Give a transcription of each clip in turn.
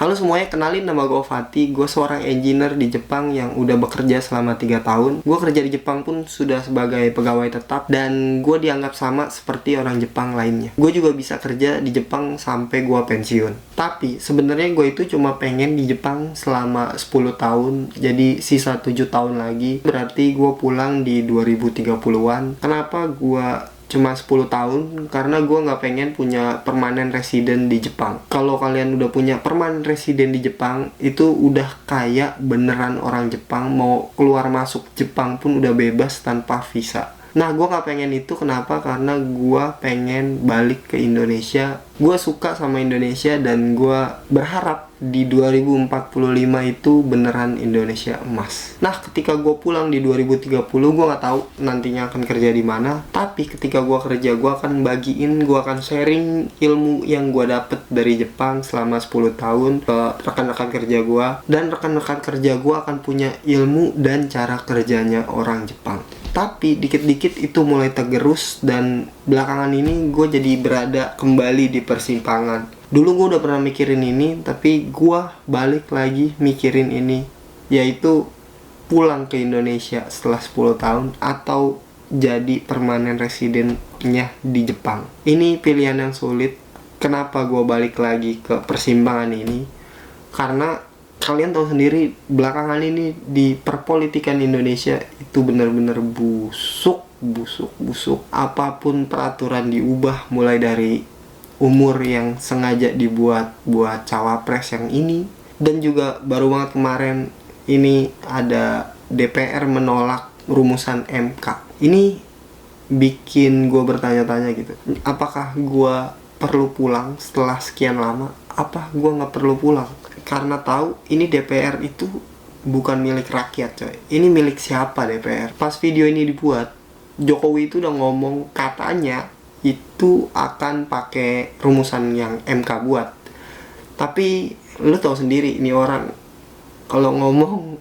Halo semuanya, kenalin nama gue Fatih. Gue seorang engineer di Jepang yang udah bekerja selama 3 tahun. Gue kerja di Jepang pun sudah sebagai pegawai tetap, dan gue dianggap sama seperti orang Jepang lainnya. Gue juga bisa kerja di Jepang sampai gue pensiun. Tapi sebenarnya gue itu cuma pengen di Jepang selama 10 tahun. Jadi sisa 7 tahun lagi, berarti gue pulang di 2030-an. Kenapa gue cuma 10 tahun? Karena gue nggak pengen punya permanent resident di Jepang. Kalau kalian udah punya permanent resident di Jepang, itu udah kayak beneran orang Jepang. Mau keluar masuk Jepang pun udah bebas tanpa visa. Nah, gue gak pengen itu. Kenapa? Karena gue pengen balik ke Indonesia. Gue suka sama Indonesia dan gue berharap di 2045 itu beneran Indonesia emas. Nah, ketika gue pulang di 2030, gue gak tahu nantinya akan kerja di mana. Tapi ketika gue kerja, gue akan bagiin, gue akan sharing ilmu yang gue dapet dari Jepang selama 10 tahun ke rekan-rekan kerja gue. Dan rekan-rekan kerja gue akan punya ilmu dan cara kerjanya orang Jepang. Tapi dikit-dikit itu mulai tergerus, dan belakangan ini gue jadi berada kembali di persimpangan. Dulu gue udah pernah mikirin ini, tapi gue balik lagi mikirin ini, yaitu pulang ke Indonesia setelah 10 tahun atau jadi permanent residentnya di Jepang. Ini pilihan yang sulit. Kenapa gue balik lagi ke persimpangan ini? Karena kalian tahu sendiri, belakangan ini di perpolitikan Indonesia itu benar-benar busuk. Apapun peraturan diubah, mulai dari umur yang sengaja dibuat buat cawapres yang ini, dan juga baru banget kemarin ini ada DPR menolak rumusan MK. Ini bikin gue bertanya-tanya gitu, apakah gue perlu pulang setelah sekian lama? Apa gue nggak perlu pulang? Karena tahu ini DPR itu bukan milik rakyat, coy. Ini milik siapa DPR? Pas video ini dibuat, Jokowi itu udah ngomong katanya itu akan pakai rumusan yang MK buat. Tapi lu tahu sendiri, ini orang kalau ngomong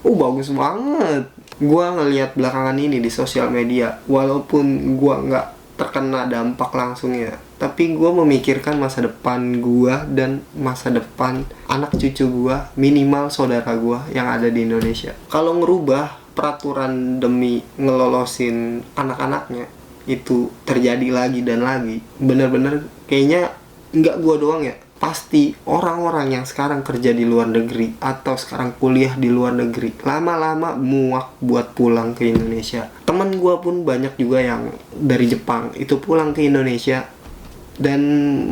bagus banget. Gua ngelihat belakangan ini di sosial media, walaupun gua nggak terkena dampak langsungnya, tapi gue memikirkan masa depan gue dan masa depan anak cucu gue, minimal saudara gue yang ada di Indonesia. Kalau ngerubah peraturan demi ngelolosin anak-anaknya, itu terjadi lagi dan lagi, bener-bener kayaknya nggak gue doang ya, pasti orang-orang yang sekarang kerja di luar negeri atau sekarang kuliah di luar negeri lama-lama muak buat pulang ke Indonesia. Temen gue pun banyak juga yang dari Jepang itu pulang ke Indonesia, dan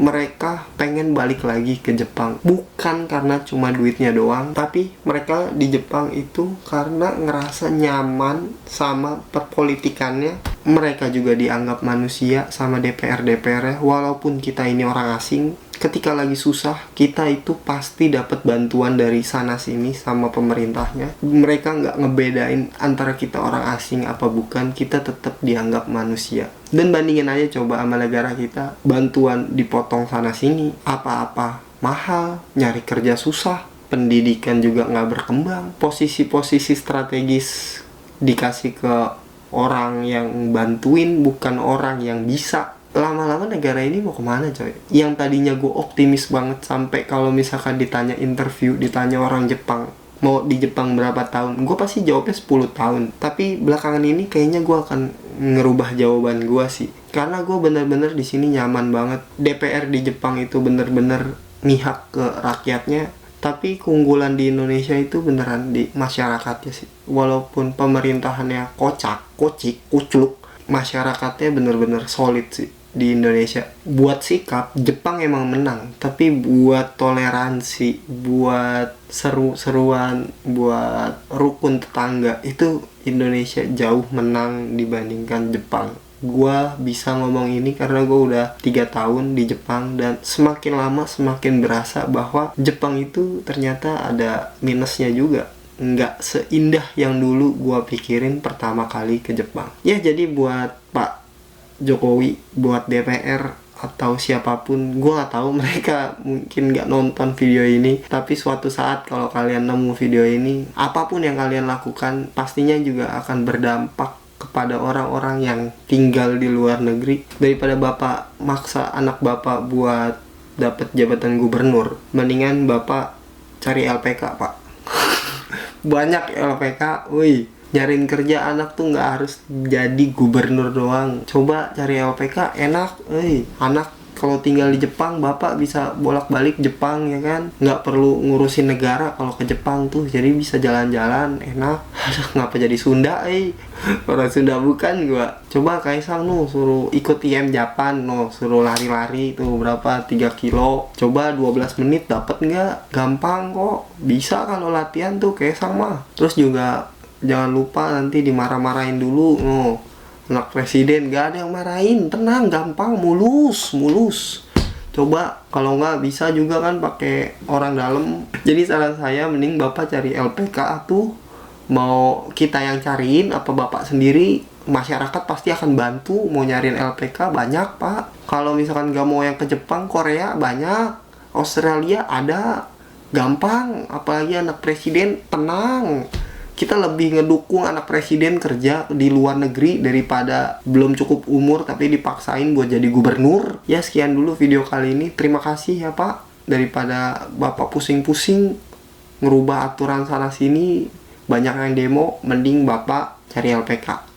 mereka pengen balik lagi ke Jepang, bukan karena cuma duitnya doang, tapi mereka di Jepang itu karena ngerasa nyaman sama perpolitikannya. Mereka juga dianggap manusia sama DPR-DPR-nya, walaupun kita ini orang asing. Ketika lagi susah, kita itu pasti dapat bantuan dari sana sini sama pemerintahnya. Mereka nggak ngebedain antara kita orang asing apa bukan, kita tetap dianggap manusia. Dan bandingin aja coba sama negara kita, bantuan dipotong sana sini, apa-apa mahal, nyari kerja susah, pendidikan juga nggak berkembang, posisi-posisi strategis dikasih ke orang yang bantuin, bukan orang yang bisa. Lama-lama negara ini mau kemana, coy? Yang tadinya gue optimis banget, sampai kalau misalkan ditanya interview, ditanya orang Jepang mau di Jepang berapa tahun, gue pasti jawabnya 10 tahun. Tapi belakangan ini kayaknya gue akan ngerubah jawaban gue sih, karena gue bener-bener di sini nyaman banget. DPR di Jepang itu bener-bener mihak ke rakyatnya. Tapi keunggulan di Indonesia itu beneran di masyarakatnya sih. Walaupun pemerintahannya kocik, kucluk, masyarakatnya bener-bener solid sih di Indonesia. Buat sikap, Jepang emang menang, tapi buat toleransi, buat seru-seruan, buat rukun tetangga, itu Indonesia jauh menang dibandingkan Jepang. Gua bisa ngomong ini karena gue udah 3 tahun di Jepang, dan semakin lama semakin berasa bahwa Jepang itu ternyata ada minusnya juga. Nggak seindah yang dulu gue pikirin pertama kali ke Jepang. Ya, jadi buat Pak Jokowi, buat DPR atau siapapun, gue nggak tahu, mereka mungkin nggak nonton video ini, tapi suatu saat kalau kalian nemu video ini, apapun yang kalian lakukan pastinya juga akan berdampak kepada orang-orang yang tinggal di luar negeri. Daripada bapak maksa anak bapak buat dapat jabatan gubernur. Mendingan Bapak cari LPK, Pak. Banyak LPK, woi. Nyariin kerja anak tuh nggak harus jadi gubernur doang. Coba cari LPK, enak, anak kalau tinggal di Jepang, bapak bisa bolak-balik Jepang ya kan, nggak perlu ngurusin negara kalau ke Jepang tuh, jadi bisa jalan-jalan enak. Aduh, ngapa jadi Sunda, orang Sunda bukan gua. Coba Kaisang nuh suruh ikut IM Japan, suruh lari-lari tuh berapa 3 kilo, coba 12 menit dapat nggak? Gampang kok, bisa kalau latihan tuh Kaisang mah. Terus juga jangan lupa nanti dimarah-marahin dulu, anak presiden gak ada yang marahin, tenang, gampang, mulus. Coba kalau nggak bisa juga kan pakai orang dalam. Jadi saran saya mending bapak cari LPK tuh, mau kita yang cariin apa bapak sendiri, masyarakat pasti akan bantu. Mau nyariin LPK banyak pak. Kalau misalkan nggak mau yang ke Jepang, Korea banyak, Australia ada, gampang. Apalagi anak presiden, tenang. Kita lebih ngedukung anak presiden kerja di luar negeri daripada belum cukup umur tapi dipaksain buat jadi gubernur. Ya sekian dulu video kali ini. Terima kasih ya Pak. Daripada Bapak pusing-pusing ngerubah aturan sana sini, banyak yang demo, mending Bapak cari LPK.